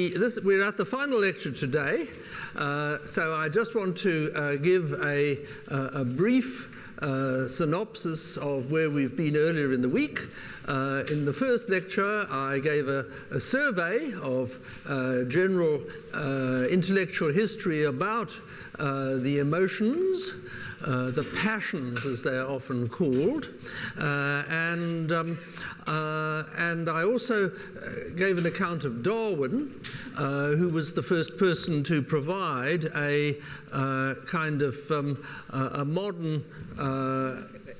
We're at the final lecture today, so I just want to give a brief synopsis of where we've been earlier in the week. In the first lecture, I gave a survey of general intellectual history about the emotions, the passions as they are often called, and I also gave an account of Darwin, who was the first person to provide a kind of a modern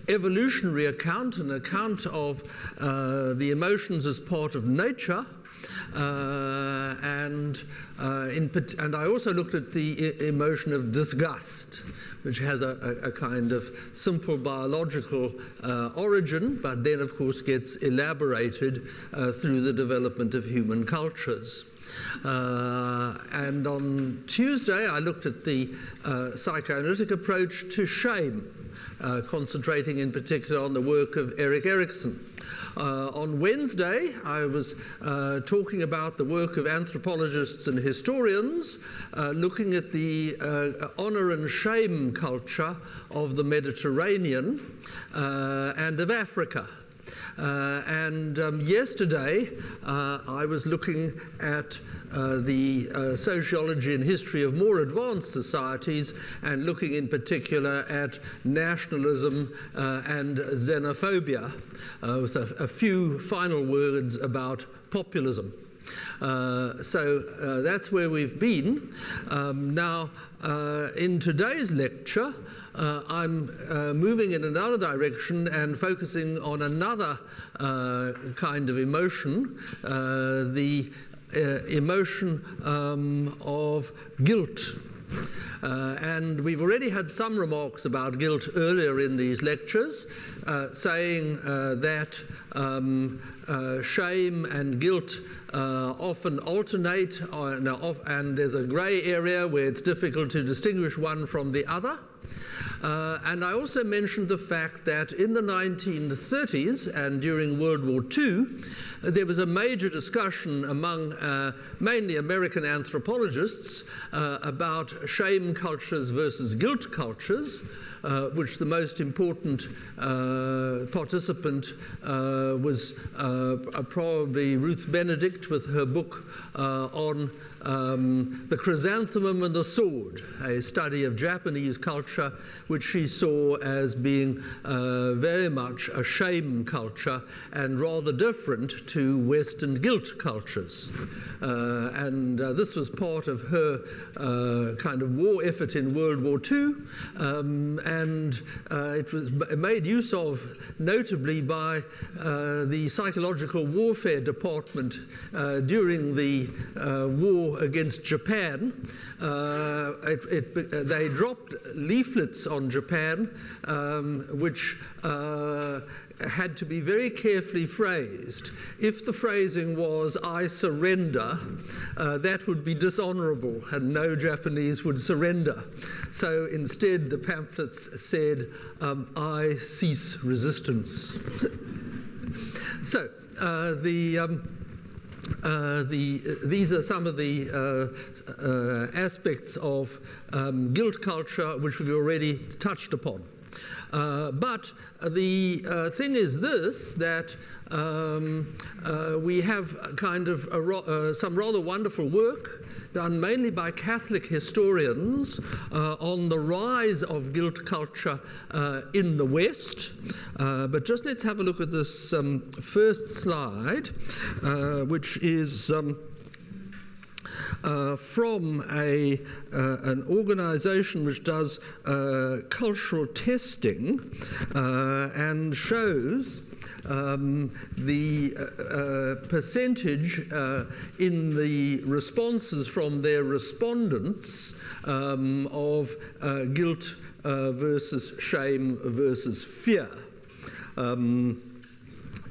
evolutionary account, an account of the emotions as part of nature. And I also looked at the emotion of disgust, which has a kind of simple biological origin, but then of course gets elaborated through the development of human cultures. And on Tuesday I looked at the psychoanalytic approach to shame, concentrating in particular on the work of Erik Erikson. On Wednesday, I was talking about the work of anthropologists and historians, looking at the honor and shame culture of the Mediterranean and of Africa. Yesterday, I was looking at the sociology and history of more advanced societies, and looking in particular at nationalism and xenophobia, with a few final words about populism. So that's where we've been. Now, in today's lecture, I'm moving in another direction and focusing on another kind of emotion, the emotion of guilt. And we've already had some remarks about guilt earlier in these lectures, saying that shame and guilt often alternate, and there's a grey area where it's difficult to distinguish one from the other. And I also mentioned the fact that in the 1930s and during World War II, there was a major discussion among mainly American anthropologists about shame cultures versus guilt cultures, which the most important participant was probably Ruth Benedict, with her book on the chrysanthemum and the sword, a study of Japanese culture, which she saw as being very much a shame culture and rather different to Western guilt cultures. This was part of her kind of war effort in World War II, and it was made use of notably by the psychological warfare department during the war against Japan. They dropped leaflets on Japan which had to be very carefully phrased. If the phrasing was "I surrender," that would be dishonorable and no Japanese would surrender. So instead the pamphlets said, "I cease resistance." So these are some of the aspects of guilt culture which we've already touched upon. But the thing is this, that we have kind of some rather wonderful work done mainly by Catholic historians on the rise of guilt culture in the West. But just let's have a look at this first slide, which is from an organization which does cultural testing and shows the percentage in the responses from their respondents of guilt versus shame versus fear.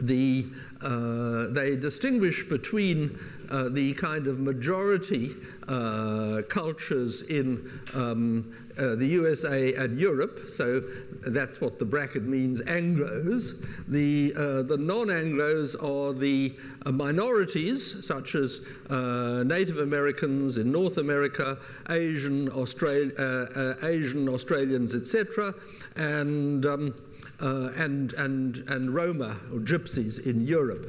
The they distinguish between the kind of majority cultures in the USA and Europe, so that's what the bracket means, Anglos. The non-Anglos are the minorities, such as Native Americans in North America, Asian Australians, etc., and Roma or Gypsies in Europe.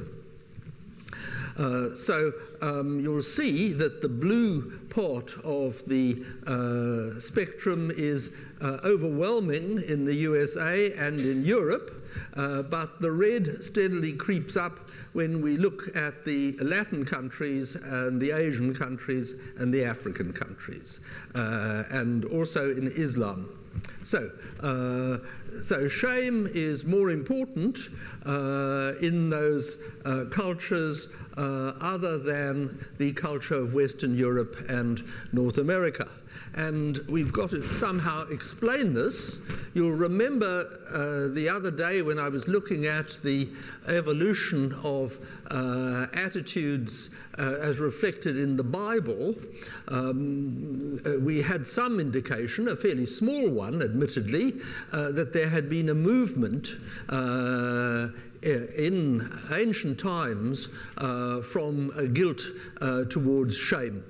So you'll see that the blue part of the spectrum is overwhelming in the USA and in Europe, but the red steadily creeps up when we look at the Latin countries and the Asian countries and the African countries, and also in Islam. So shame is more important in those cultures other than the culture of Western Europe and North America. And we've got to somehow explain this. You'll remember the other day when I was looking at the evolution of attitudes as reflected in the Bible, we had some indication, a fairly small one admittedly, that there had been a movement in ancient times from guilt towards shame.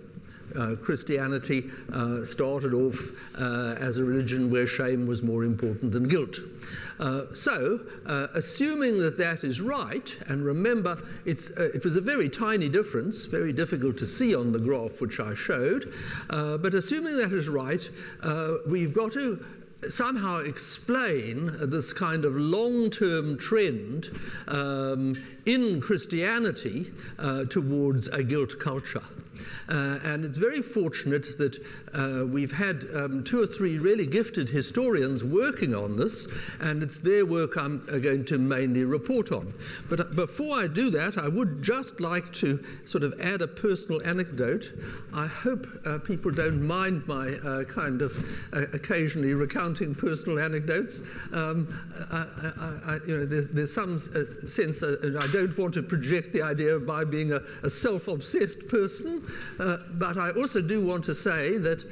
Christianity started off as a religion where shame was more important than guilt. Assuming that that is right, and remember it was a very tiny difference, very difficult to see on the graph which I showed, but assuming that is right, we've got to somehow explain this kind of long-term trend in Christianity towards a guilt culture. And it's very fortunate that we've had 2 or 3 really gifted historians working on this, and it's their work I'm going to mainly report on. But before I do that, I would just like to sort of add a personal anecdote. I hope people don't mind my kind of occasionally recounting personal anecdotes. There's some sense I don't want to project the idea of my being a self-obsessed person, but I also do want to say that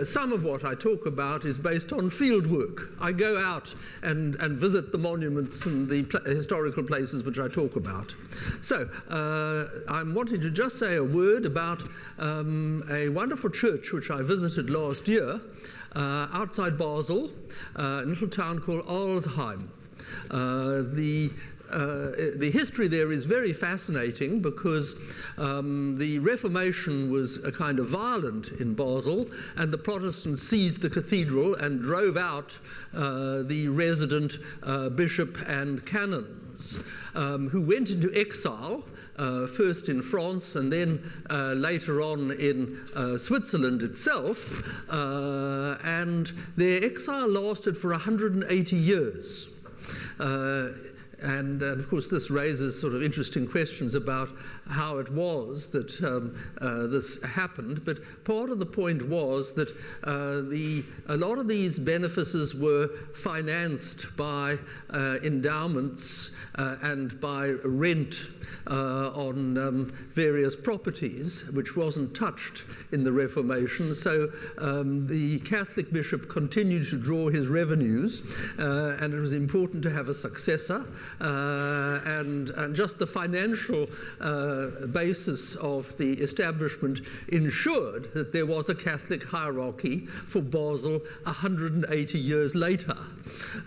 some of what I talk about is based on field work. I go out and visit the monuments and the historical places which I talk about. So I'm wanting to just say a word about a wonderful church which I visited last year outside Basel, a little town called Alzheim. The history there is very fascinating because the Reformation was a kind of violent in Basel, and the Protestants seized the cathedral and drove out the resident bishop and canons, who went into exile, first in France and then later on in Switzerland itself, and their exile lasted for 180 years. And of course this raises sort of interesting questions about how it was that this happened, but part of the point was that a lot of these benefices were financed by endowments and by rent on various properties, which wasn't touched in the Reformation. So the Catholic bishop continued to draw his revenues, and it was important to have a successor, and just the financial basis of the establishment ensured that there was a Catholic hierarchy for Basel 180 years later.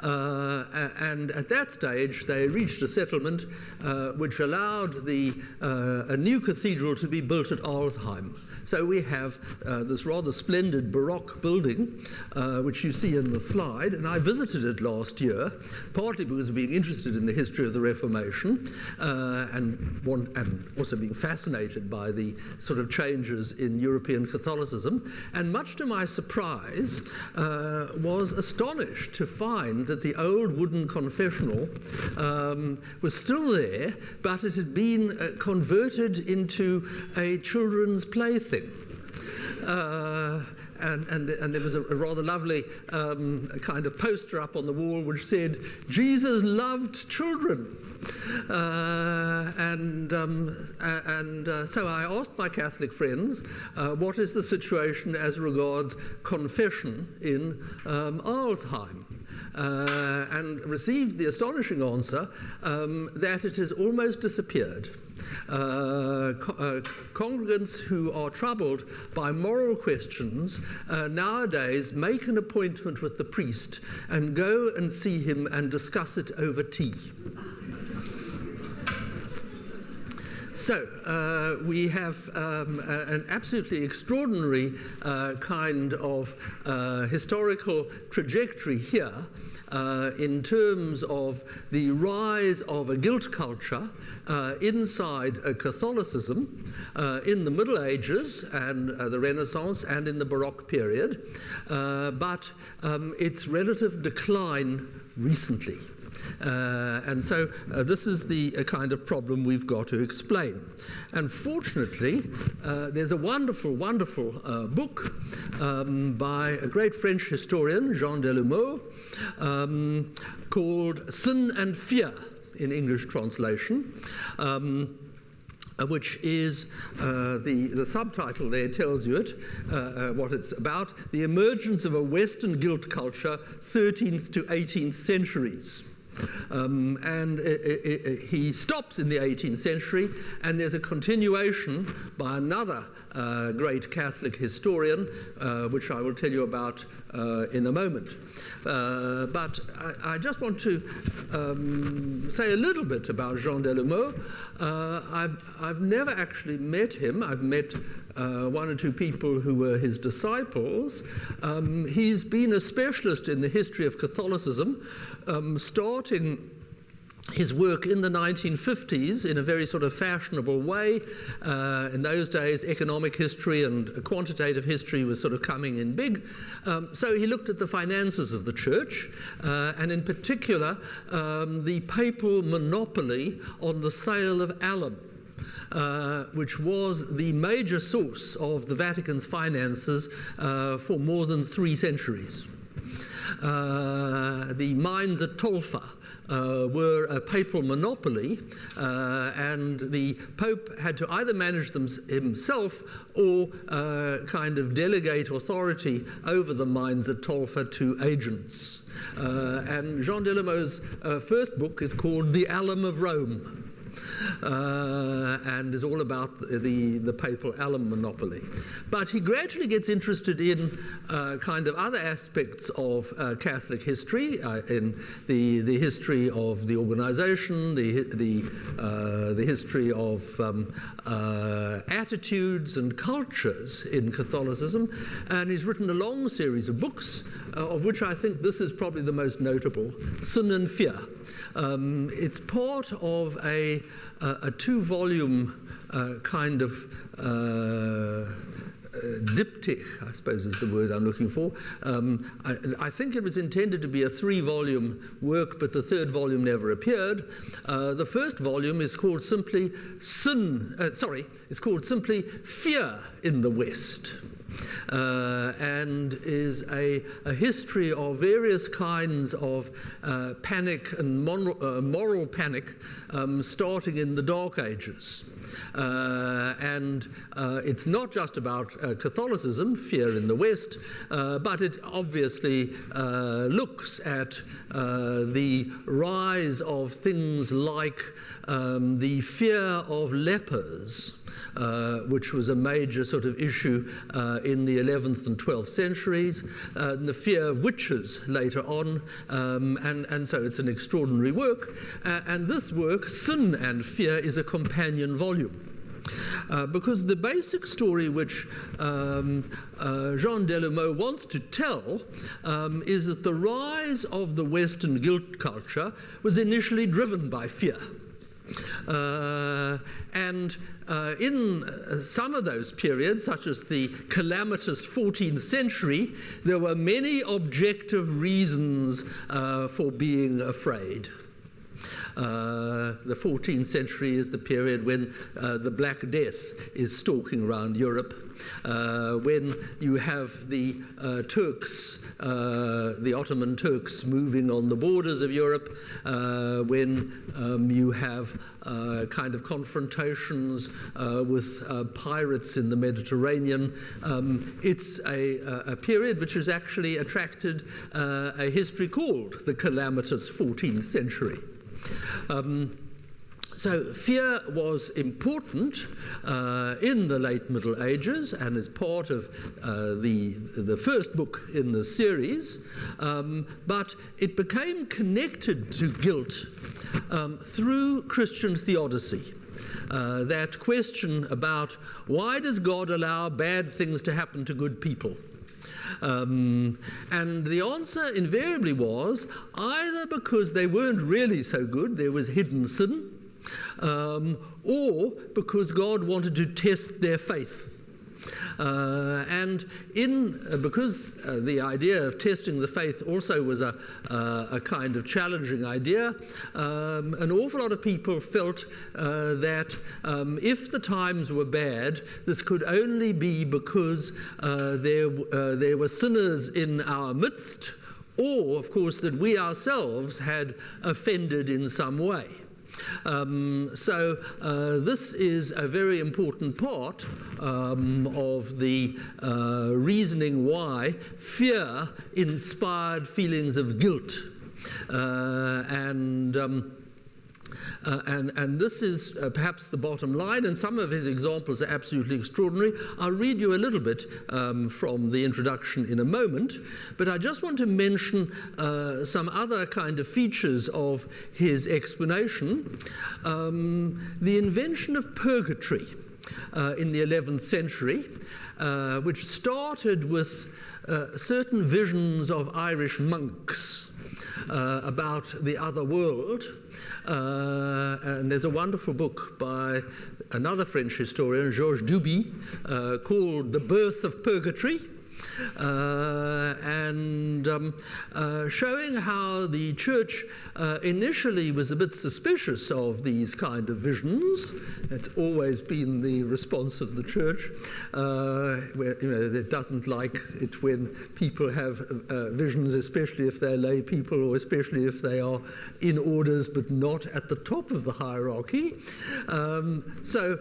And at that stage they reached a settlement which allowed a new cathedral to be built at Alzheim. So we have this rather splendid Baroque building, which you see in the slide, and I visited it last year, partly because of being interested in the history of the Reformation, and also being fascinated by the sort of changes in European Catholicism, and much to my surprise, was astonished to find that the old wooden confessional was still there, but it had been converted into a children's plaything. and there was a rather lovely kind of poster up on the wall which said, "Jesus loved children." So I asked my Catholic friends, what is the situation as regards confession in Alzheim? And received the astonishing answer that it has almost disappeared. Congregants who are troubled by moral questions nowadays make an appointment with the priest and go and see him and discuss it over tea. So we have an absolutely extraordinary kind of historical trajectory here in terms of the rise of a guilt culture inside Catholicism in the Middle Ages and the Renaissance and in the Baroque period, but its relative decline recently. And so this is the kind of problem we've got to explain. And fortunately, there's a wonderful, wonderful book by a great French historian, Jean Delumeau, called Sin and Fear, in English translation, which is, the subtitle there tells you it, what it's about, The Emergence of a Western Guilt Culture, 13th to 18th Centuries. He stops in the 18th century, and there's a continuation by another great Catholic historian, which I will tell you about in a moment. But I just want to say a little bit about Jean Delumeau. I've never actually met him. I've met one or two people who were his disciples. He's been a specialist in the history of Catholicism, starting his work in the 1950s in a very sort of fashionable way. In those days, economic history and quantitative history was sort of coming in big. So he looked at the finances of the church, and in particular, the papal monopoly on the sale of alum, which was the major source of the Vatican's finances for more than 3 centuries. The mines at Tolfa were a papal monopoly, and the Pope had to either manage them himself or kind of delegate authority over the mines at Tolfa to agents. And Jean Delumeau's first book is called The Alum of Rome. And is all about the papal alum monopoly. But he gradually gets interested in kind of other aspects of Catholic history, in the history of the organization, the history of attitudes and cultures in Catholicism, and he's written a long series of books, of which I think this is probably the most notable, Sin and Fear. It's part of a 2-volume kind of diptych, I suppose is the word I'm looking for. I think it was intended to be a 3-volume work, but the 3rd volume never appeared. The first volume is called simply it's called simply Fear in the West. And is a history of various kinds of panic and moral panic, starting in the Dark Ages. And it's not just about Catholicism, fear in the West, but it obviously looks at the rise of things like the fear of lepers, which was a major sort of issue in the 11th and 12th centuries, and the fear of witches later on, and so it's an extraordinary work. And this work, Sin and Fear, is a companion volume. Because the basic story which Jean Delumeau wants to tell is that the rise of the Western guilt culture was initially driven by fear. And in some of those periods, such as the calamitous 14th century, there were many objective reasons for being afraid. The 14th century is the period when the Black Death is stalking around Europe, when you have the Turks, the Ottoman Turks moving on the borders of Europe, when you have kind of confrontations with pirates in the Mediterranean. It's a period which has actually attracted a history called the calamitous 14th century. So fear was important in the late Middle Ages and is part of the first book in the series, but it became connected to guilt through Christian theodicy. That question about why does God allow bad things to happen to good people? And the answer invariably was either because they weren't really so good, there was hidden sin, or because God wanted to test their faith. And because the idea of testing the faith also was a kind of challenging idea, an awful lot of people felt that if the times were bad, this could only be because there were sinners in our midst, or, of course, that we ourselves had offended in some way. So this is a very important part of the reasoning why fear inspired feelings of guilt. And this is perhaps the bottom line, and some of his examples are absolutely extraordinary. I'll read you a little bit from the introduction in a moment, but I just want to mention some other kind of features of his explanation. The invention of purgatory in the 11th century, which started with certain visions of Irish monks about the other world. And there's a wonderful book by another French historian, Georges Duby, called The Birth of Purgatory, and showing how the church initially was a bit suspicious of these kind of visions. It's always been the response of the church, where it doesn't like it when people have visions, especially if they're lay people or especially if they are in orders but not at the top of the hierarchy. So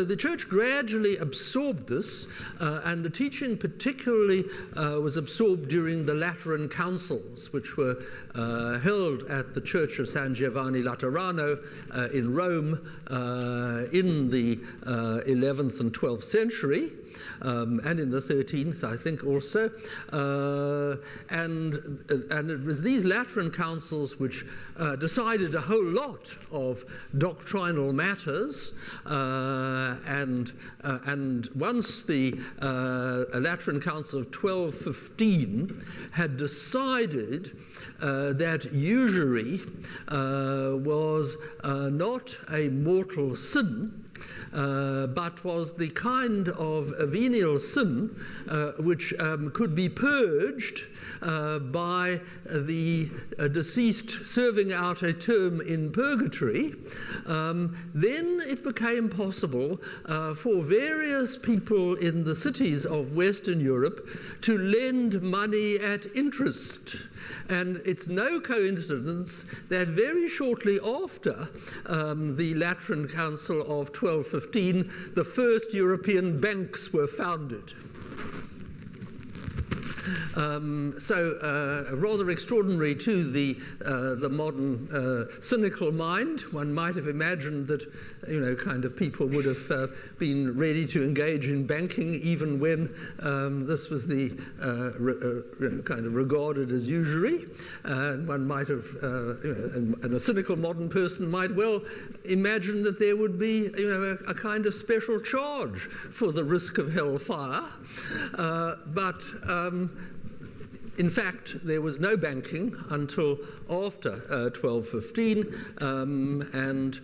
the church gradually absorbed this, and the teaching particularly was absorbed during the Lateran councils, which were held at the Church of San Giovanni Laterano in Rome in the 11th and 12th century, and in the 13th, I think, also. And it was these Lateran councils which decided a whole lot of doctrinal matters, and once the Lateran Council of 1215 had decided that usury was not a mortal sin, but was the kind of venial sin which could be purged by the deceased serving out a term in purgatory, then it became possible for various people in the cities of Western Europe to lend money at interest. And it's no coincidence that very shortly after the Lateran Council of 1215, the first European banks were founded. Rather extraordinary to the modern cynical mind. One might have imagined that, kind of people would have been ready to engage in banking even when this was the kind of regarded as usury. And one might have, and a cynical modern person might well imagine that there would be, a kind of special charge for the risk of hellfire. But In fact, there was no banking until after 1215, and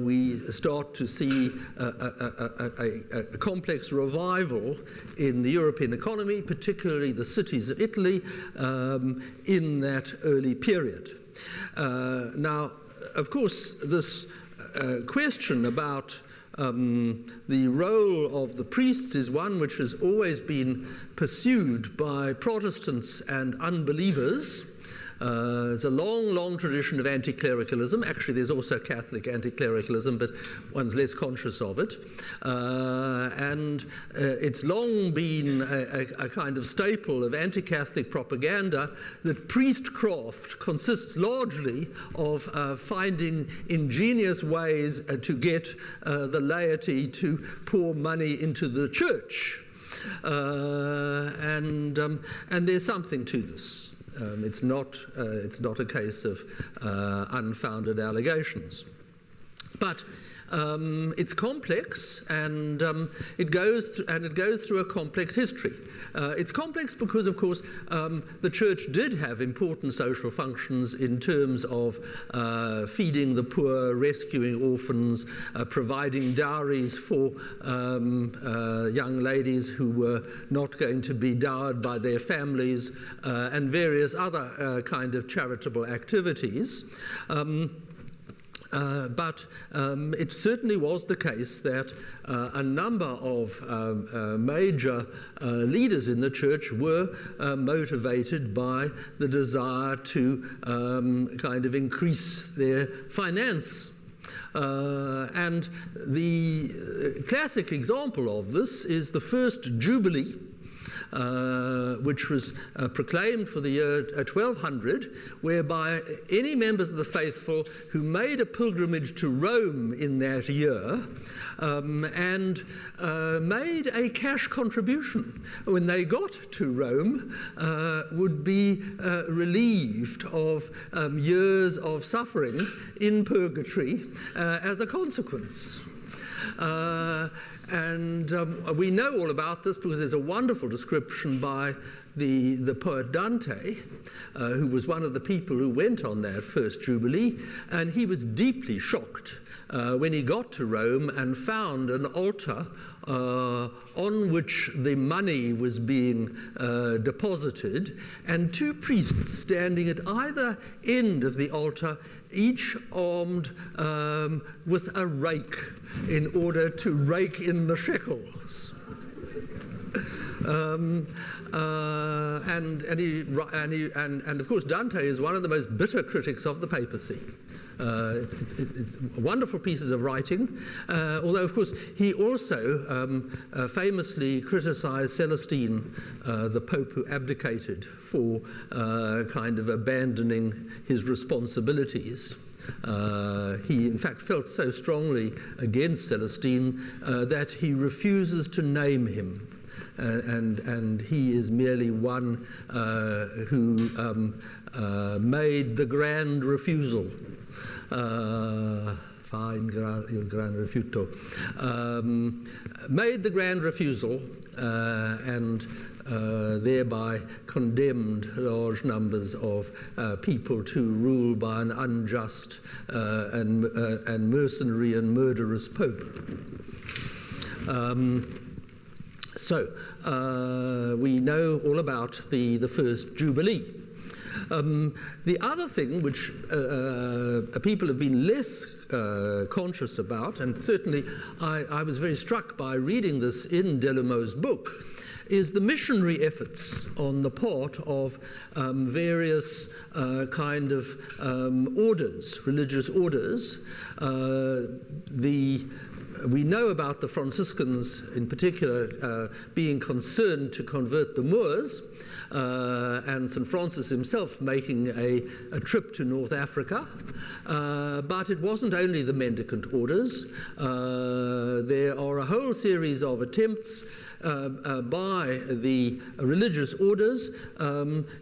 we start to see a complex revival in the European economy, particularly the cities of Italy, in that early period. Now, of course, this question about the role of the priests is one which has always been pursued by Protestants and unbelievers. There's a long, long tradition of anti-clericalism. Actually, there's also Catholic anti-clericalism, but one's less conscious of it. And it's long been a kind of staple of anti-Catholic propaganda that priestcraft consists largely of finding ingenious ways to get the laity to pour money into the church. And there's something to this. It's not a case of unfounded allegations. But it's complex, and it goes through a complex history. It's complex because, of course, the church did have important social functions in terms of feeding the poor, rescuing orphans, providing dowries for young ladies who were not going to be dowered by their families, and various other kind of charitable activities. But it certainly was the case that a number of major leaders in the church were motivated by the desire to kind of increase their finance. And the classic example of this is the first Jubilee, which was proclaimed for the year 1200, whereby any members of the faithful who made a pilgrimage to Rome in that year and made a cash contribution when they got to Rome would be relieved of years of suffering in purgatory as a consequence. And we know all about this because there's a wonderful description by the poet Dante, who was one of the people who went on that first Jubilee, and he was deeply shocked when he got to Rome and found an altar on which the money was being deposited, and two priests standing at either end of the altar, each armed with a rake in order to rake in the shekels. And of course Dante is one of the most bitter critics of the papacy. It's wonderful pieces of writing, although of course he also famously criticized Celestine, the Pope who abdicated, for kind of abandoning his responsibilities. He in fact felt so strongly against Celestine that he refuses to name him. And he is merely one who made the grand refusal. Il gran rifiuto. Made the grand refusal and thereby condemned large numbers of people to rule by an unjust and mercenary and murderous pope. So we know all about the first Jubilee. The other thing which people have been less conscious about, and certainly I was very struck by reading this in Delumeau's book, is the missionary efforts on the part of various kind of orders, religious orders. We know about the Franciscans in particular being concerned to convert the Moors, and St. Francis himself making a trip to North Africa. But it wasn't only the mendicant orders. There are a whole series of attempts by the religious orders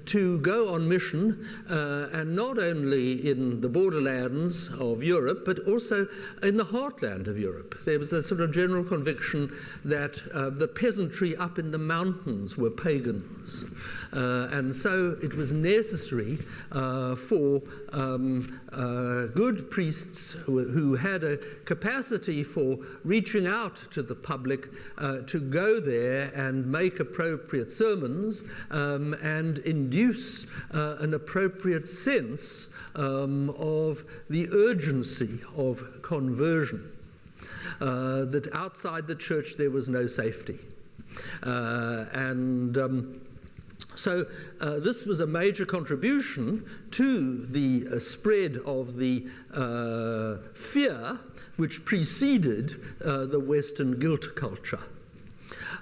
to go on mission, and not only in the borderlands of Europe, but also in the heartland of Europe. There was a sort of general conviction that the peasantry up in the mountains were pagans. And so it was necessary for good priests who had a capacity for reaching out to the public to go there and make appropriate sermons and induce an appropriate sense of the urgency of conversion, that outside the church there was no safety. So this was a major contribution to the spread of the fear which preceded the Western guilt culture.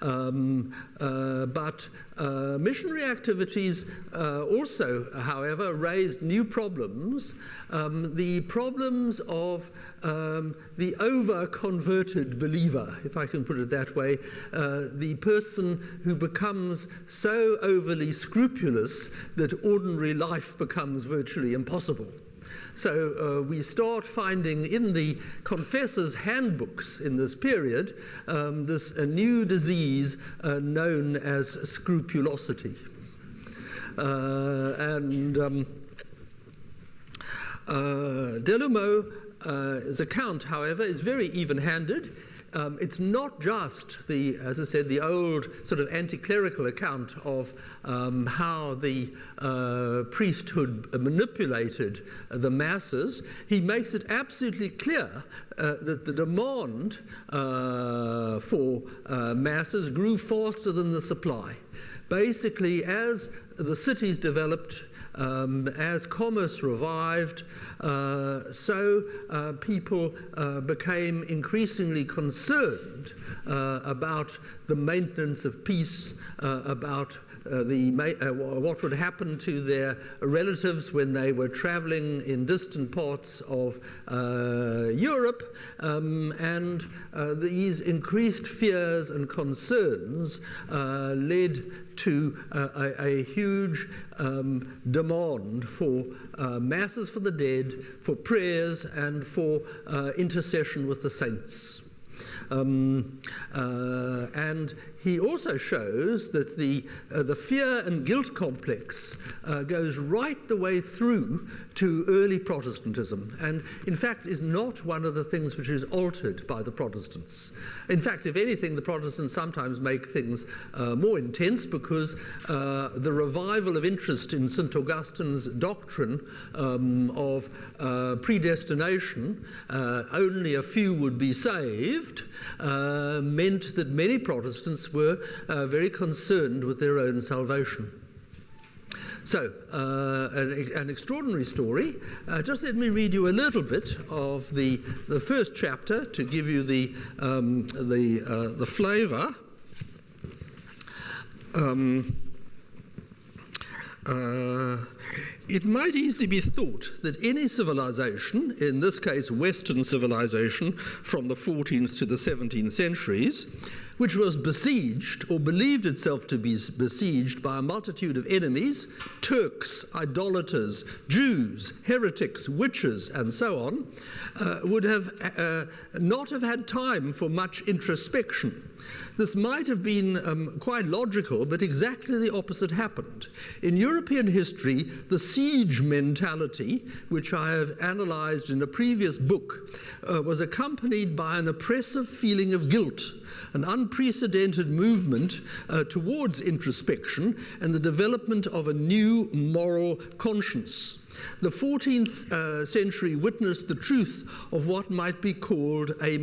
But missionary activities also, however, raised new problems, the problems of the over-converted believer, if I can put it that way, the person who becomes so overly scrupulous that ordinary life becomes virtually impossible. So we start finding in the confessors' handbooks in this period this new disease known as scrupulosity. Delumeau's account, however, is very even-handed. It's not just the, as I said, the old sort of anti-clerical account of how the priesthood manipulated the masses. He makes it absolutely clear that the demand for masses grew faster than the supply. Basically, as the cities developed, as commerce revived, so people became increasingly concerned about the maintenance of peace, about what would happen to their relatives when they were traveling in distant parts of Europe, and these increased fears and concerns led to a huge demand for masses for the dead, for prayers, and for intercession with the saints. And he also shows that the fear and guilt complex goes right the way through to early Protestantism, and in fact is not one of the things which is altered by the Protestants. In fact, if anything, the Protestants sometimes make things more intense, because the revival of interest in St. Augustine's doctrine of predestination, only a few would be saved, meant that many Protestants were very concerned with their own salvation. So, an extraordinary story. Just let me read you a little bit of the first chapter to give you the flavour. It might easily be thought that any civilization, in this case Western civilization from the 14th to the 17th centuries, which was besieged or believed itself to be besieged by a multitude of enemies, Turks, idolaters, Jews, heretics, witches, and so on, would have not have had time for much introspection. This might have been quite logical, but exactly the opposite happened. In European history, the siege mentality, which I have analyzed in a previous book, was accompanied by an oppressive feeling of guilt, an unprecedented movement towards introspection and the development of a new moral conscience. The 14th century witnessed the truth of what might be called a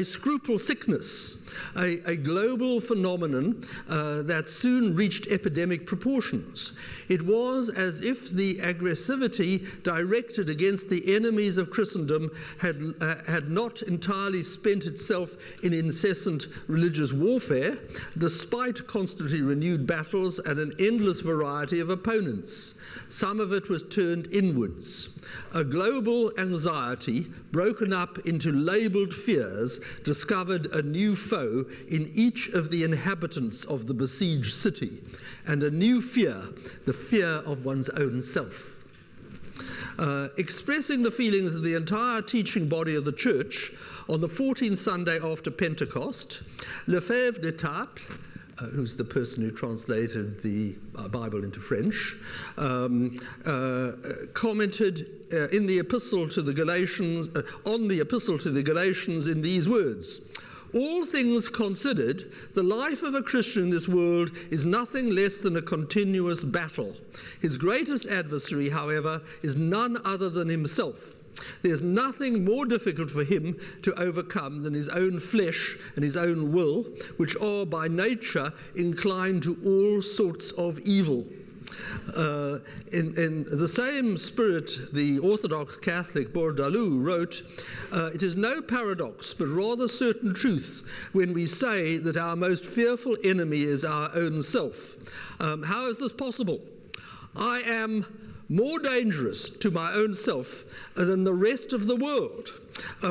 scruple sickness, a global phenomenon that soon reached epidemic proportions. It was as if the aggressivity directed against the enemies of Christendom had not entirely spent itself in incessant religious warfare, despite constantly renewed battles and an endless variety of opponents. Some of it was turned inwards. A global anxiety, broken up into labelled fears, discovered a new foe in each of the inhabitants of the besieged city, and a new fear, the fear of one's own self. Expressing the feelings of the entire teaching body of the Church on the 14th Sunday after Pentecost, Lefebvre-d'Etaples, who's the person who translated the Bible into French, commented in the Epistle to the Galatians, on the Epistle to the Galatians in these words: "All things considered, the life of a Christian in this world is nothing less than a continuous battle. His greatest adversary, however, is none other than himself. There's nothing more difficult for him to overcome than his own flesh and his own will, which are by nature inclined to all sorts of evil." In the same spirit, the Orthodox Catholic Bourdaloue wrote, "It is no paradox, but rather certain truth, when we say that our most fearful enemy is our own self. How is this possible? I am more dangerous to my own self than the rest of the world,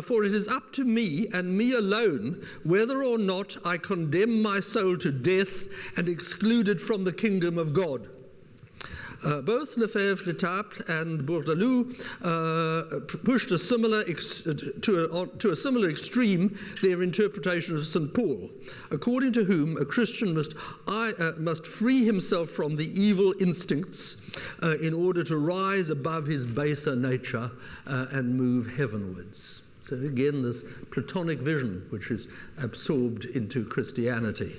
for it is up to me and me alone whether or not I condemn my soul to death and exclude it from the kingdom of God." Both Lefebvre-d'Etaples and Bourdaloue pushed to a similar extreme their interpretation of St. Paul, according to whom a Christian must free himself from the evil instincts in order to rise above his baser nature and move heavenwards. So again, this Platonic vision which is absorbed into Christianity.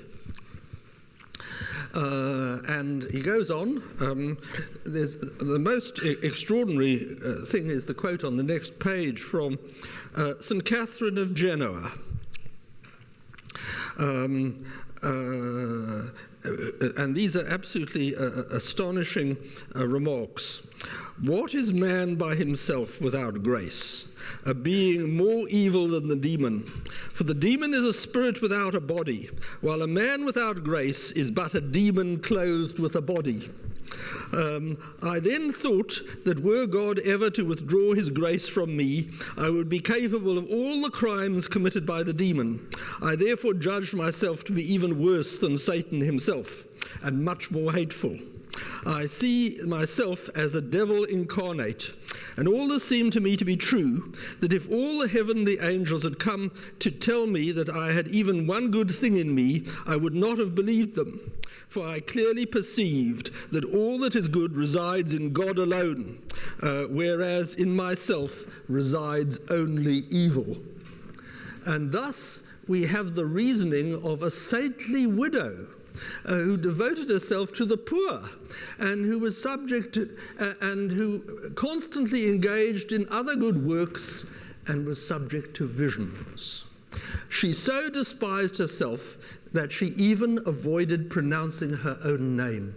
And he goes on. There's the most extraordinary thing is the quote on the next page from St. Catherine of Genoa. And these are absolutely astonishing remarks. "What is man by himself without grace? A being more evil than the demon. For the demon is a spirit without a body, while a man without grace is but a demon clothed with a body. I then thought that were God ever to withdraw his grace from me, I would be capable of all the crimes committed by the demon. I therefore judged myself to be even worse than Satan himself, and much more hateful. I see myself as a devil incarnate, and all this seemed to me to be true, that if all the heavenly angels had come to tell me that I had even one good thing in me, I would not have believed them. For I clearly perceived that all that is good resides in God alone, whereas in myself resides only evil." And thus we have the reasoning of a saintly widow who devoted herself to the poor and who was subject to, and who constantly engaged in other good works and was subject to visions. She so despised herself that she even avoided pronouncing her own name.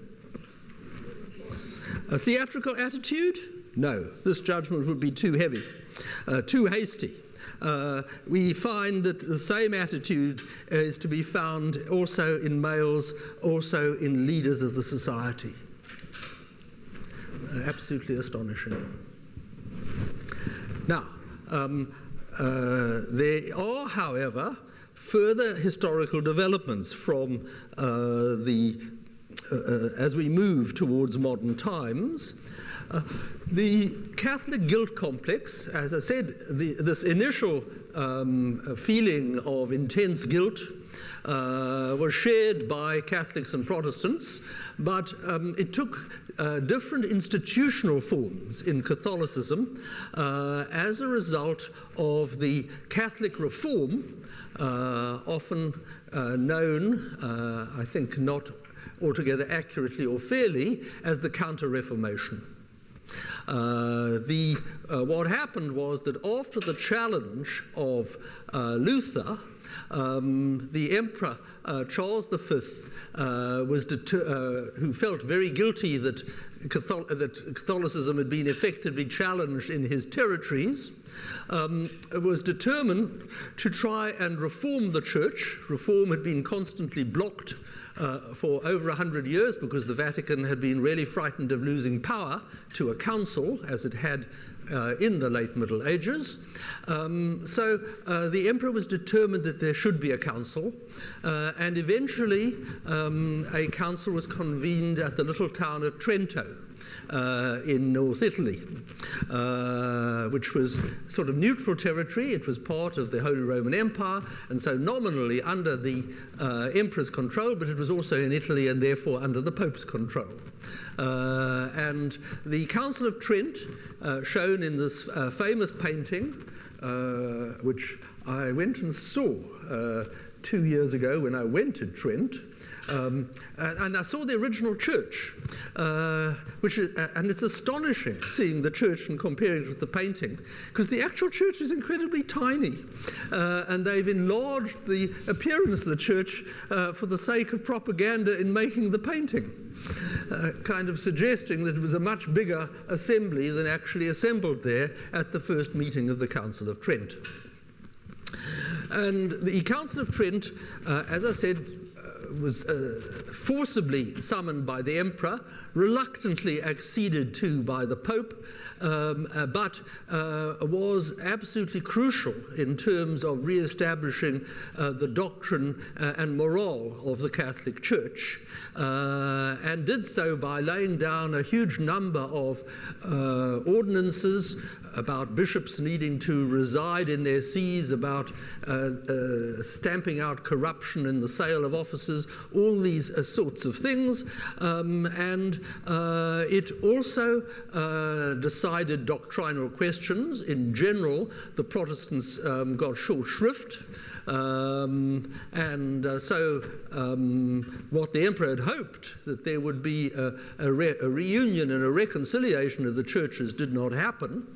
A theatrical attitude? No, this judgment would be too heavy, too hasty. We find that the same attitude is to be found also in males, also in leaders of the society. Absolutely astonishing. Now, there are, however, further historical developments from as we move towards modern times. The Catholic guilt complex, as I said, this initial feeling of intense guilt was shared by Catholics and Protestants, but it took different institutional forms in Catholicism as a result of the Catholic reform, often known, I think not altogether accurately or fairly, as the Counter-Reformation. What happened was that after the challenge of Luther, the Emperor Charles V, who felt very guilty that Catholicism had been effectively challenged in his territories, was determined to try and reform the church. Reform had been constantly blocked for over 100 years because the Vatican had been really frightened of losing power to a council, as it had in the late Middle Ages. So the emperor was determined that there should be a council, and eventually a council was convened at the little town of Trento in North Italy, which was sort of neutral territory. It was part of the Holy Roman Empire, and so nominally under the emperor's control, but it was also in Italy and therefore under the Pope's control. And the Council of Trent, shown in this famous painting, which I went and saw 2 years ago when I went to Trent, and I saw the original church, and it's astonishing seeing the church and comparing it with the painting, because the actual church is incredibly tiny, and they've enlarged the appearance of the church for the sake of propaganda in making the painting, kind of suggesting that it was a much bigger assembly than actually assembled there at the first meeting of the Council of Trent. And the Council of Trent, as I said, was forcibly summoned by the emperor, reluctantly acceded to by the Pope, but was absolutely crucial in terms of re-establishing the doctrine and morale of the Catholic Church, and did so by laying down a huge number of ordinances about bishops needing to reside in their sees, about stamping out corruption in the sale of offices, all these sorts of things. And it also decided doctrinal questions. In general, the Protestants got short shrift. So what the emperor had hoped, that there would be a reunion and a reconciliation of the churches, did not happen.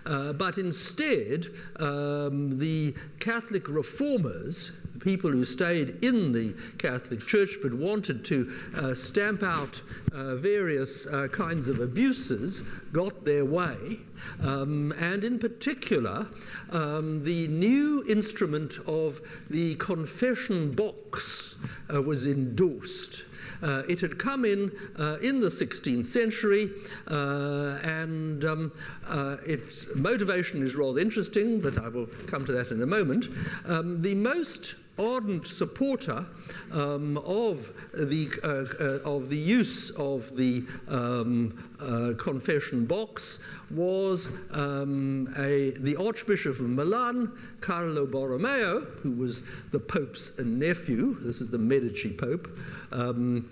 But instead, the Catholic reformers, the people who stayed in the Catholic Church but wanted to stamp out various kinds of abuses, got their way. And in particular, the new instrument of the confession box was endorsed. It had come in the 16th century, and its motivation is rather interesting, but I will come to that in a moment. The most ardent supporter of the use of the confession box was the Archbishop of Milan, Carlo Borromeo, who was the Pope's nephew. This is the Medici Pope, so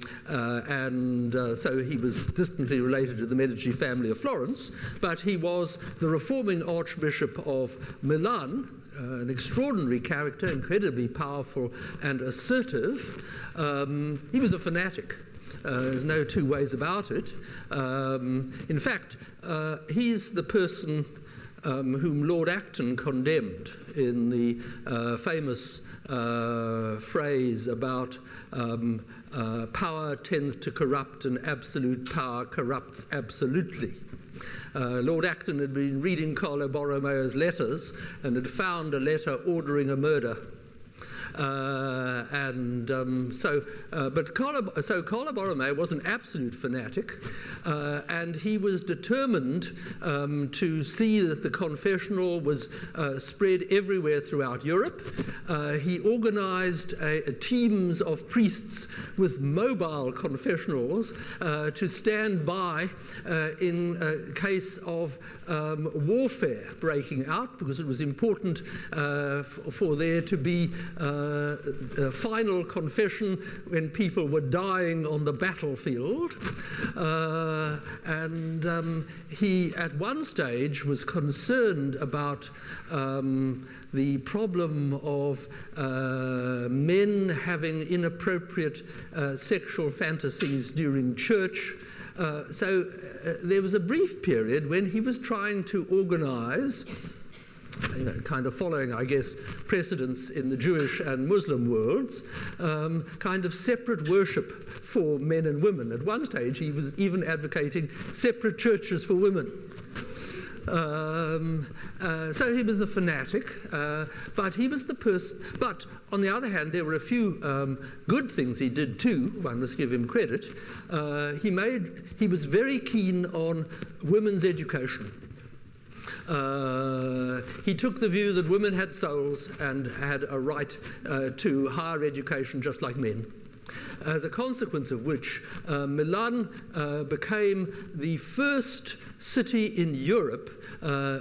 he was distantly related to the Medici family of Florence, but he was the reforming Archbishop of Milan, an extraordinary character, incredibly powerful and assertive. He was a fanatic. There's no two ways about it. In fact, he's the person whom Lord Acton condemned in the famous phrase about power tends to corrupt and absolute power corrupts absolutely. Lord Acton had been reading Carlo Borromeo's letters and had found a letter ordering a murder. Carlo Borromeo was an absolute fanatic, and he was determined to see that the confessional was spread everywhere throughout Europe. He organized teams of priests with mobile confessionals to stand by in case of warfare breaking out, because it was important for there to be a final confession when people were dying on the battlefield. He, at one stage, was concerned about the problem of men having inappropriate sexual fantasies during church. there was a brief period when he was trying to organize, kind of following, I guess, precedents in the Jewish and Muslim worlds, kind of separate worship for men and women. At one stage, he was even advocating separate churches for women. So he was a fanatic, but he was the person. But on the other hand, there were a few good things he did too. One must give him credit. He was very keen on women's education. He took the view that women had souls and had a right to higher education just like men. As a consequence of which, Milan became the first city in Europe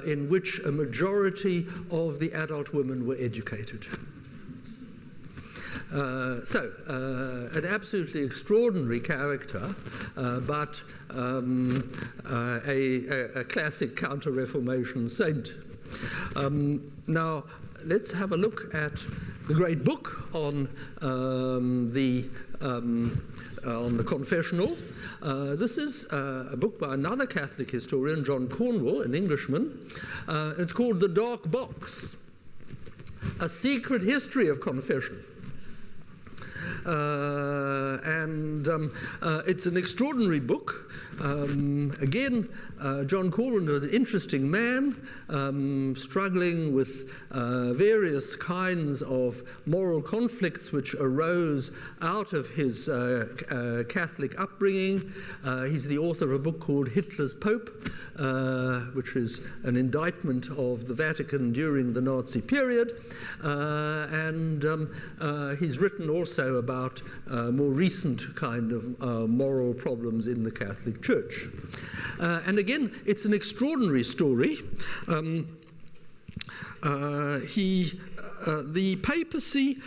in which a majority of the adult women were educated. An absolutely extraordinary character, but a classic counter-Reformation saint. Now, let's have a look at the great book on the confessional. This is a book by another Catholic historian, John Cornwell, an Englishman. It's called The Dark Box, A Secret History of Confession. It's an extraordinary book. Again, John Corwin was an interesting man, struggling with various kinds of moral conflicts which arose out of his Catholic upbringing. He's the author of a book called Hitler's Pope, which is an indictment of the Vatican during the Nazi period. He's written also about more recent kind of moral problems in the Catholic Church. And again, it's an extraordinary story. The papacy,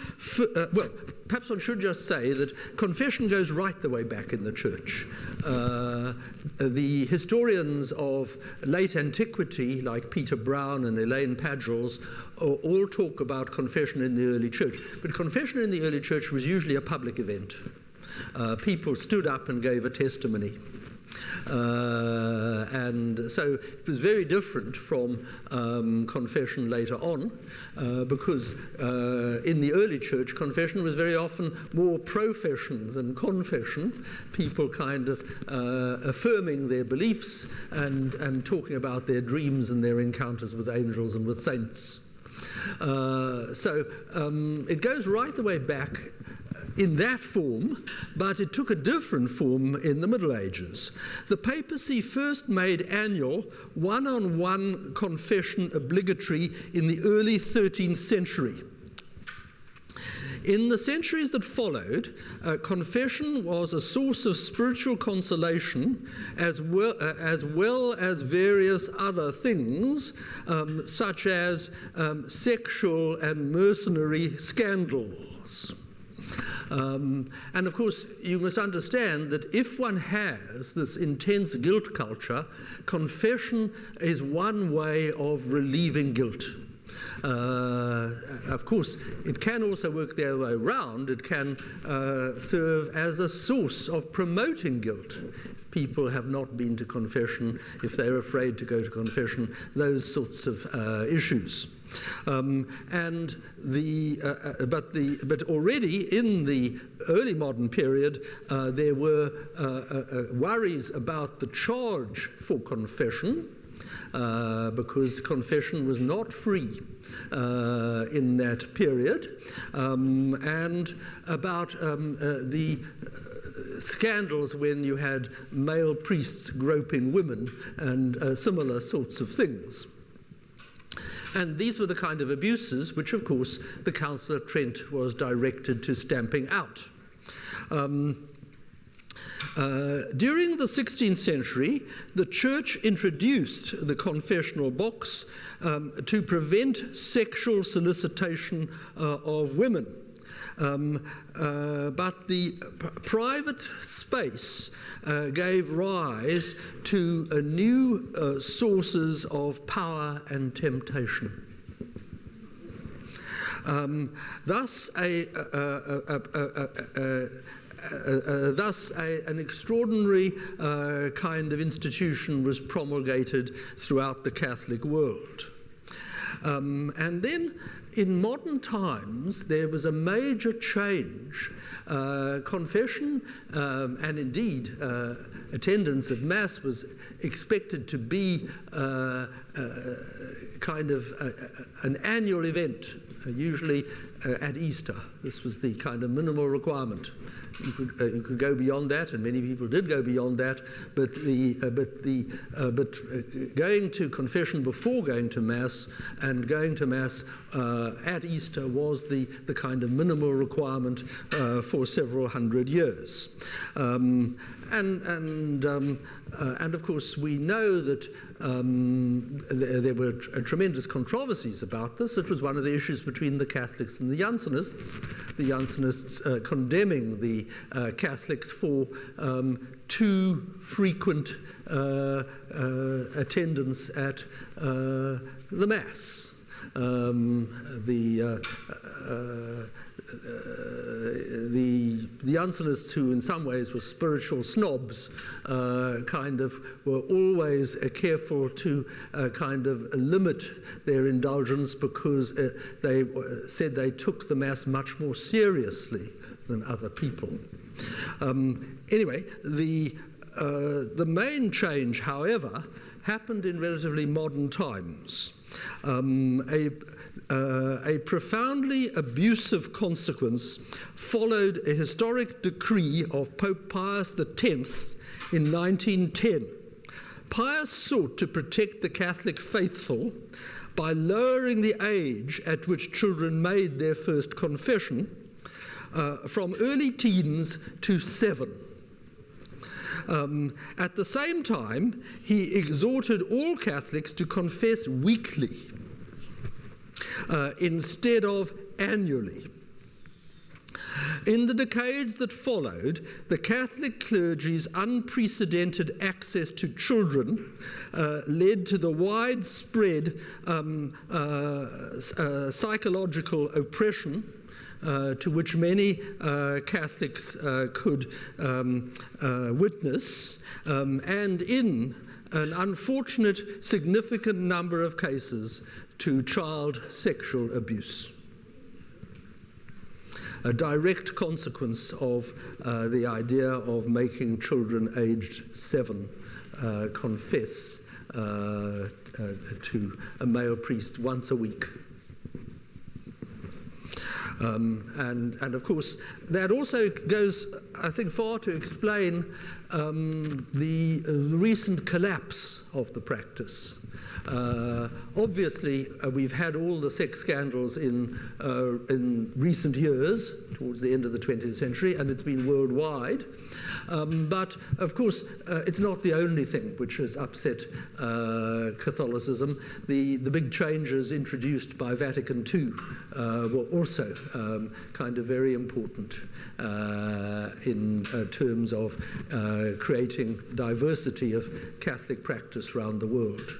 well, perhaps one should just say that confession goes right the way back in the Church. The historians of late antiquity, like Peter Brown and Elaine Padgels, all talk about confession in the early Church. But confession in the early Church was usually a public event. People stood up and gave a testimony. And so it was very different from confession later on, because in the early church, confession was very often more profession than confession, people kind of affirming their beliefs and talking about their dreams and their encounters with angels and with saints. It goes right the way back in that form, but it took a different form in the Middle Ages. The papacy first made annual one-on-one confession obligatory in the early 13th century. In the centuries that followed, confession was a source of spiritual consolation as well as various other things, such as sexual and mercenary scandals. And of course, you must understand that if one has this intense guilt culture, confession is one way of relieving guilt. Of course, it can also work the other way around. It can serve as a source of promoting guilt. If people have not been to confession, if they're afraid to go to confession, those sorts of issues. But already in the early modern period, there were worries about the charge for confession, because confession was not free in that period, and about the scandals when you had male priests groping women and similar sorts of things. And these were the kind of abuses which, of course, the Council of Trent was directed to stamping out. During the 16th century, the Church introduced the confessional box to prevent sexual solicitation of women. But the private space gave rise to new sources of power and temptation. Thus, thus an extraordinary kind of institution was promulgated throughout the Catholic world. And then in modern times, there was a major change. Confession and indeed attendance at Mass was expected to be kind of an annual event, usually at Easter. This was the kind of minimal requirement. You could go beyond that, and many people did go beyond that. But going to confession before going to Mass and going to Mass at Easter was the kind of minimal requirement for several hundred years. And of course, we know that there were tremendous controversies about this. It was one of the issues between the Catholics and the Jansenists. The Jansenists condemning the Catholics for too frequent attendance at the Mass. The Jansenists, who in some ways were spiritual snobs, kind of were always careful to kind of limit their indulgence because they said they took the Mass much more seriously than other people. Anyway, the main change, however, happened in relatively modern times. A profoundly abusive consequence followed a historic decree of Pope Pius X in 1910. Pius sought to protect the Catholic faithful by lowering the age at which children made their first confession from early teens to 7. At the same time, he exhorted all Catholics to confess weekly instead of annually. In the decades that followed, the Catholic clergy's unprecedented access to children led to the widespread psychological oppression to which many Catholics could witness, and in an unfortunate significant number of cases, to child sexual abuse. A direct consequence of the idea of making children aged 7 confess to a male priest once a week. And of course, that also goes, I think, far to explain the recent collapse of the practice. Obviously, we've had all the sex scandals in recent years, towards the end of the 20th century, and it's been worldwide. But, of course, it's not the only thing which has upset Catholicism. The big changes introduced by Vatican II were also kind of very important in terms of creating diversity of Catholic practice around the world.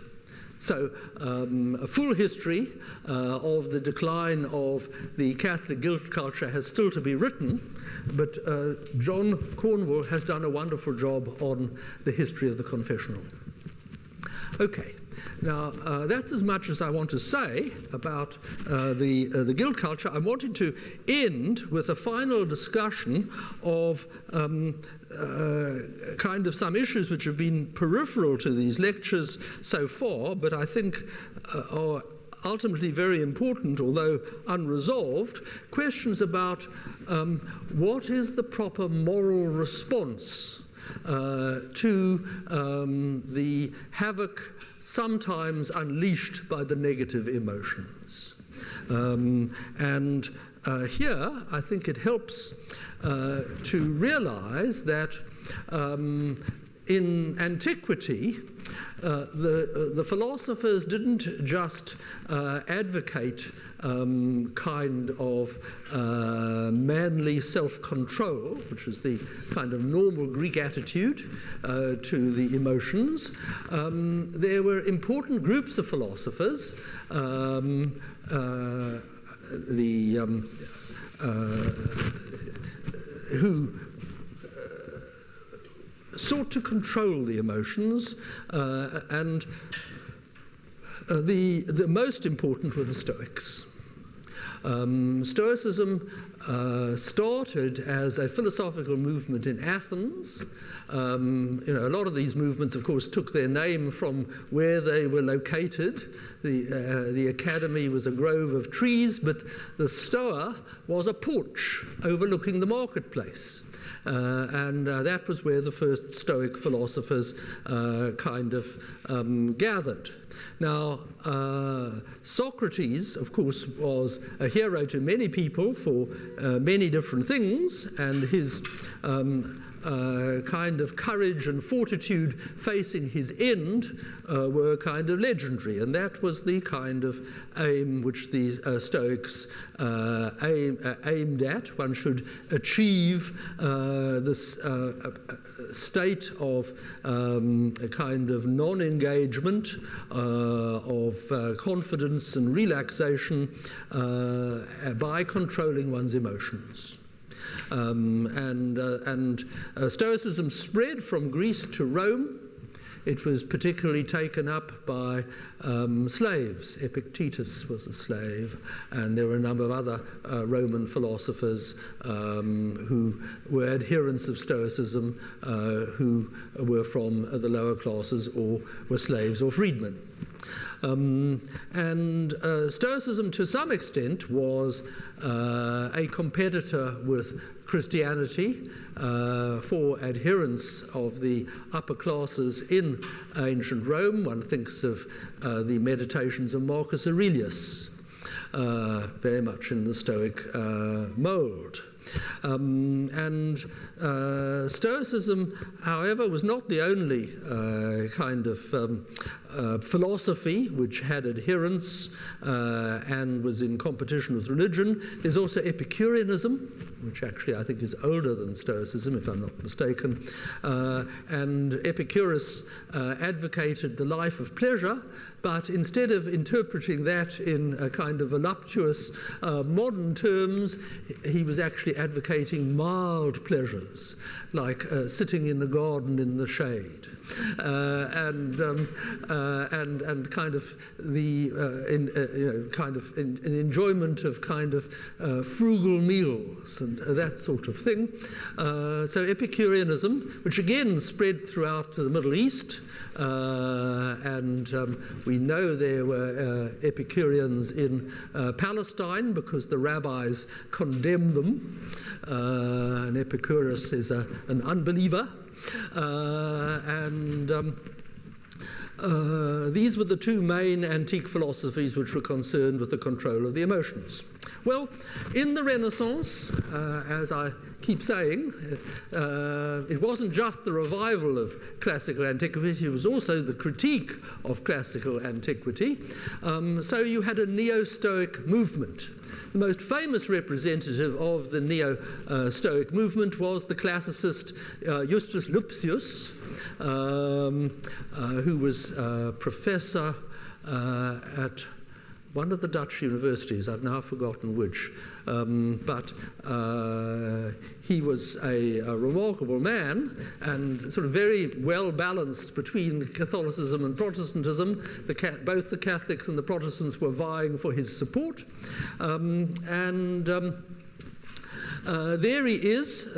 So a full history of the decline of the Catholic guilt culture has still to be written, but John Cornwall has done a wonderful job on the history of the confessional. Okay, now that's as much as I want to say about the guilt culture. I wanted to end with a final discussion of kind of some issues which have been peripheral to these lectures so far, but I think are ultimately very important, although unresolved, questions about what is the proper moral response to the havoc sometimes unleashed by the negative emotions. And here, I think it helps to realize that in antiquity, the philosophers didn't just advocate kind of manly self-control, which was the kind of normal Greek attitude to the emotions. There were important groups of philosophers, who sought to control the emotions, and the most important were the Stoics. Stoicism started as a philosophical movement in Athens. A lot of these movements, of course, took their name from where they were located. The academy was a grove of trees, but the Stoa was a porch overlooking the marketplace. And that was where the first Stoic philosophers gathered. Now, Socrates, of course, was a hero to many people for many different things, and his kind of courage and fortitude facing his end were kind of legendary, and that was the kind of aim which the Stoics aimed at. One should achieve this state of a kind of non-engagement, of confidence and relaxation by controlling one's emotions. Stoicism spread from Greece to Rome. It was particularly taken up by slaves. Epictetus was a slave, and there were a number of other Roman philosophers who were adherents of Stoicism, who were from the lower classes or were slaves or freedmen. Stoicism, to some extent, was a competitor with Christianity for adherents of the upper classes in ancient Rome. One thinks of the Meditations of Marcus Aurelius, very much in the Stoic mold. Stoicism, however, was not the only philosophy which had adherents and was in competition with religion. There's also Epicureanism, which actually I think is older than Stoicism, if I'm not mistaken. And Epicurus advocated the life of pleasure, but instead of interpreting that in a kind of voluptuous modern terms, he was actually advocating mild pleasures, like sitting in the garden in the shade, and kind of the an enjoyment of kind of frugal meals and that sort of thing. So Epicureanism, which again spread throughout the Middle East, we know there were Epicureans in Palestine because the rabbis condemned them, and Epicurus is an unbeliever. These were the two main antique philosophies which were concerned with the control of the emotions. Well, in the Renaissance, as I keep saying, it wasn't just the revival of classical antiquity, it was also the critique of classical antiquity. So you had a neo-Stoic movement. The most famous representative of the neo-Stoic movement was the classicist Justus Lipsius, who was a professor at one of the Dutch universities, I've now forgotten which, but he was a remarkable man and sort of very well balanced between Catholicism and Protestantism. Both the Catholics and the Protestants were vying for his support. There he is,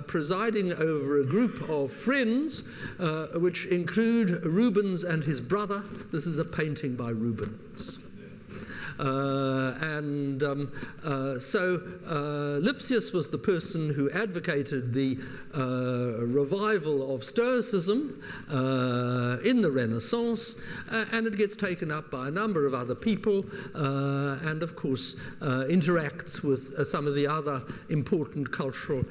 presiding over a group of friends, which include Rubens and his brother. This is a painting by Rubens. Lipsius was the person who advocated the revival of Stoicism in the Renaissance, and it gets taken up by a number of other people, and of course interacts with some of the other important cultural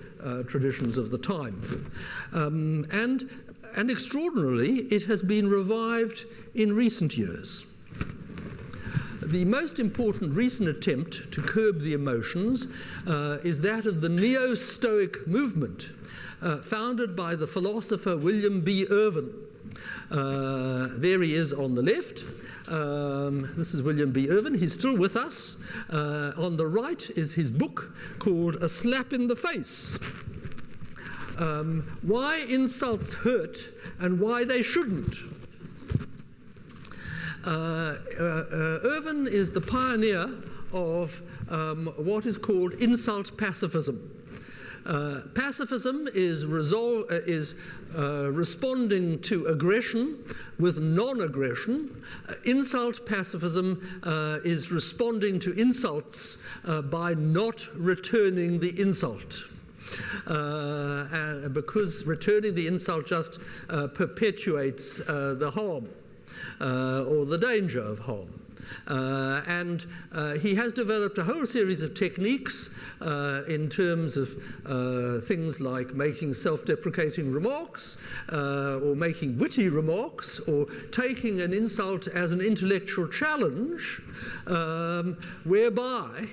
traditions of the time. And extraordinarily, it has been revived in recent years. The most important recent attempt to curb the emotions is that of the neo-Stoic movement, founded by the philosopher William B. Irwin. There he is on the left. This is William B. Irwin. He's still with us. On the right is his book called A Slap in the Face. why insults hurt and why they shouldn't. Irvin is the pioneer of what is called insult pacifism. Pacifism is responding to aggression with non-aggression. Insult pacifism is responding to insults by not returning the insult. Because returning the insult just perpetuates the harm or the danger of harm. And he has developed a whole series of techniques in terms of things like making self-deprecating remarks or making witty remarks or taking an insult as an intellectual challenge, whereby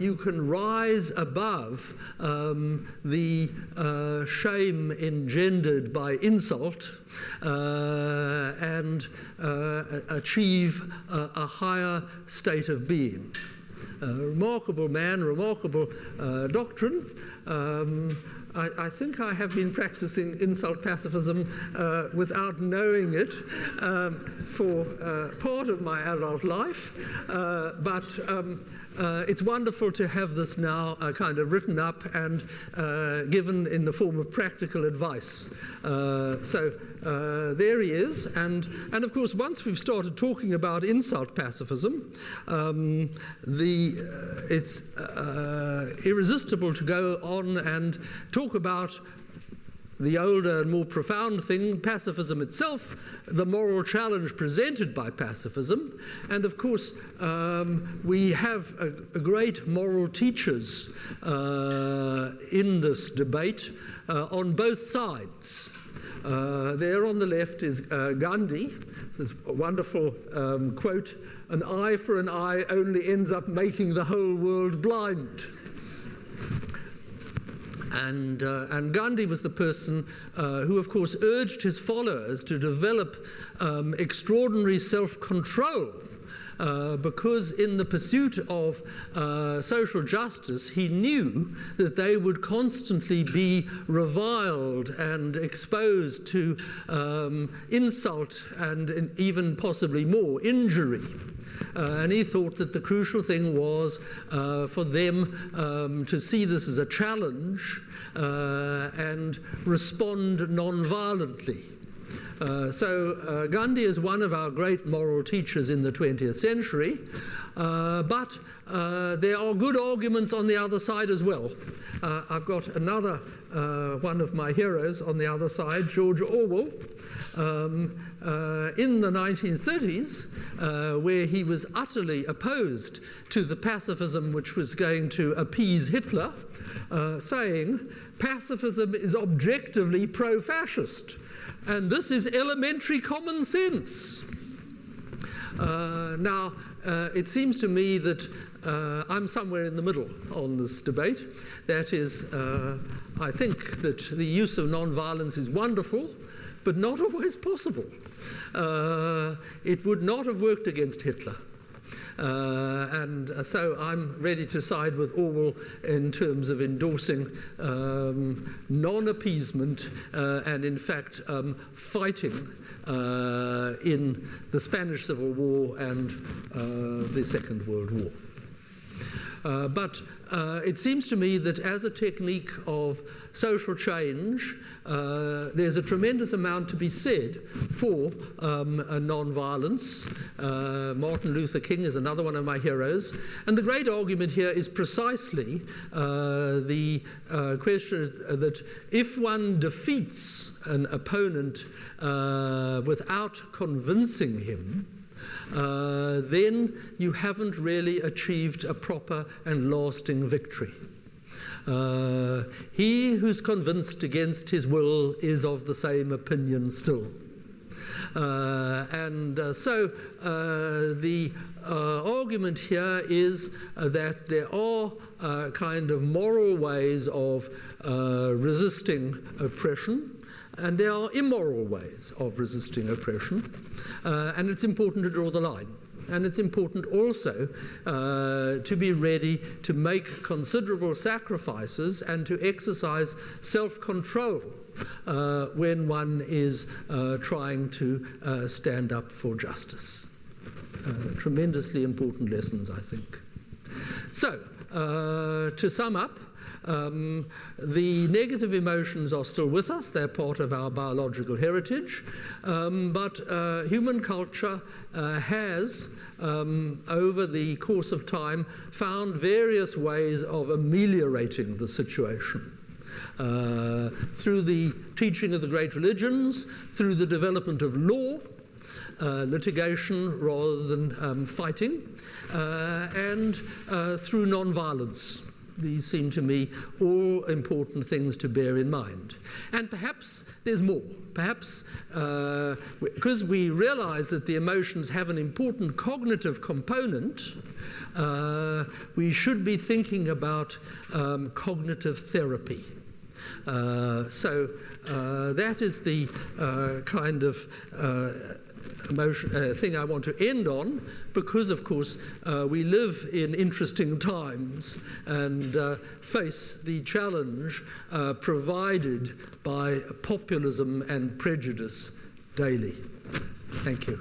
you can rise above the shame engendered by insult and achieve a higher state of being. Remarkable man, remarkable doctrine. I think I have been practicing insult pacifism without knowing it for part of my adult life, but it's wonderful to have this now kind of written up and given in the form of practical advice. So there he is, and of course once we've started talking about insult pacifism, it's irresistible to go on and talk about the older and more profound thing, pacifism itself, the moral challenge presented by pacifism. And of course, we have a great moral teachers in this debate on both sides. There on the left is Gandhi. This wonderful quote, "An eye for an eye only ends up making the whole world blind." And Gandhi was the person who, of course, urged his followers to develop extraordinary self-control because in the pursuit of social justice, he knew that they would constantly be reviled and exposed to insult and even possibly more injury. And he thought that the crucial thing was for them to see this as a challenge and respond non-violently. So Gandhi is one of our great moral teachers in the 20th century, but there are good arguments on the other side as well. I've got another one of my heroes on the other side, George Orwell. In the 1930s, where he was utterly opposed to the pacifism which was going to appease Hitler, saying pacifism is objectively pro-fascist, and this is elementary common sense. Now, it seems to me that I'm somewhere in the middle on this debate. That is, I think that the use of non-violence is wonderful, but not always possible. It would not have worked against Hitler. And so I'm ready to side with Orwell in terms of endorsing non-appeasement and, in fact, fighting in the Spanish Civil War and the Second World War. But it seems to me that as a technique of social change, there's a tremendous amount to be said for non-violence. Martin Luther King is another one of my heroes. And the great argument here is precisely the question that if one defeats an opponent without convincing him, then you haven't really achieved a proper and lasting victory. He who's convinced against his will is of the same opinion still. So the argument here is that there are kind of moral ways of resisting oppression, and there are immoral ways of resisting oppression, and it's important to draw the line. And it's important also to be ready to make considerable sacrifices and to exercise self-control when one is trying to stand up for justice. Tremendously important lessons, I think. So, to sum up, the negative emotions are still with us. They're part of our biological heritage. But human culture has, over the course of time, found various ways of ameliorating the situation. Through the teaching of the great religions, through the development of law, litigation rather than fighting, and through non-violence. These seem to me all important things to bear in mind. And perhaps there's more. Perhaps because we realize that the emotions have an important cognitive component, we should be thinking about cognitive therapy. So that is the kind of thing I want to end on, because of course we live in interesting times and face the challenge provided by populism and prejudice daily. Thank you.